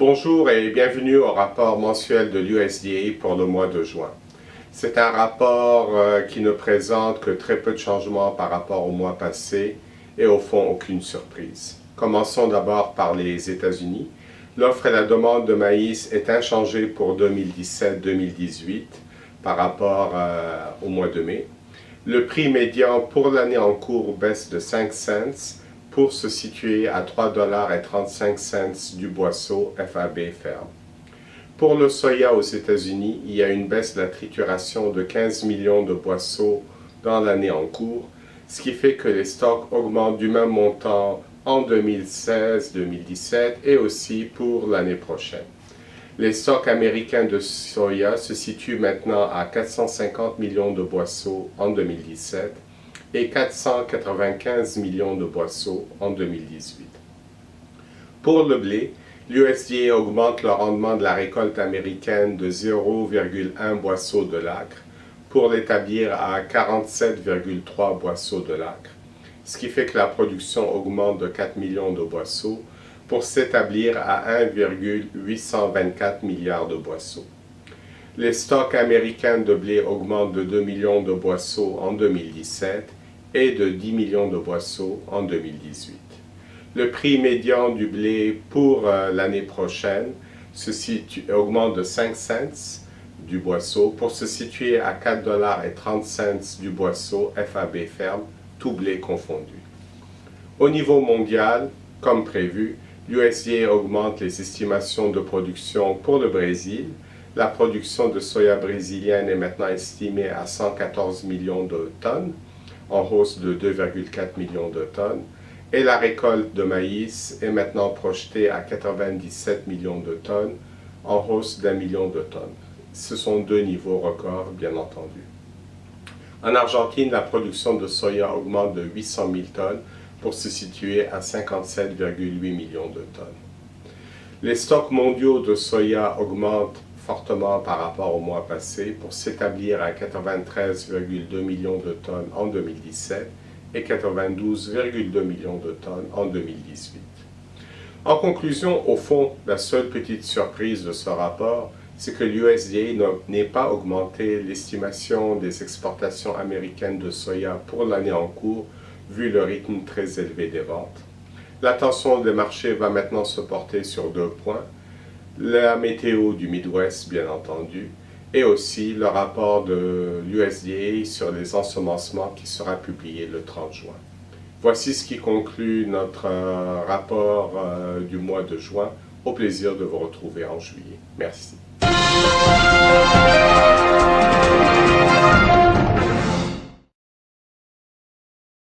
Bonjour et bienvenue au rapport mensuel de l'USDA pour le mois de juin. C'est un rapport qui ne présente que très peu de changements par rapport au mois passé et au fond aucune surprise. Commençons d'abord par les États-Unis. L'offre et la demande de maïs est inchangée pour 2017-2018 par rapport au mois de mai. Le prix médian pour l'année en cours baisse de 5 cents pour se situer à 3,35 $ du boisseau FAB ferme. Pour le soya aux États-Unis, il y a une baisse de la trituration de 15 millions de boisseaux dans l'année en cours, ce qui fait que les stocks augmentent du même montant en 2016-2017 et aussi pour l'année prochaine. Les stocks américains de soya se situent maintenant à 450 millions de boisseaux en 2017 et 495 millions de boisseaux en 2018. Pour le blé, l'USDA augmente le rendement de la récolte américaine de 0,1 boisseau de l'acre pour l'établir à 47,3 boisseaux de l'acre, ce qui fait que la production augmente de 4 millions de boisseaux pour s'établir à 1,824 milliards de boisseaux. Les stocks américains de blé augmentent de 2 millions de boisseaux en 2017 et de 10 millions de boisseaux en 2018. Le prix médian du blé pour l'année prochaine augmente de 5 cents du boisseau pour se situer à 4,30 $ du boisseau FAB ferme, tout blé confondu. Au niveau mondial, comme prévu, l'USDA augmente les estimations de production pour le Brésil. La production de soya brésilienne est maintenant estimée à 114 millions de tonnes, en hausse de 2,4 millions de tonnes, et la récolte de maïs est maintenant projetée à 97 millions de tonnes, en hausse d'1 million de tonnes. Ce sont deux niveaux records, bien entendu. En Argentine, la production de soya augmente de 800 000 tonnes pour se situer à 57,8 millions de tonnes. Les stocks mondiaux de soya augmentent fortement par rapport au mois passé pour s'établir à 93,2 millions de tonnes en 2017 et 92,2 millions de tonnes en 2018. En conclusion, au fond, la seule petite surprise de ce rapport, c'est que l'USDA n'ait pas augmenté l'estimation des exportations américaines de soya pour l'année en cours, vu le rythme très élevé des ventes. L'attention des marchés va maintenant se porter sur deux points: la météo du Midwest, bien entendu, et aussi le rapport de l'USDA sur les ensemencements qui sera publié le 30 juin. Voici ce qui conclut notre rapport du mois de juin. Au plaisir de vous retrouver en juillet. Merci.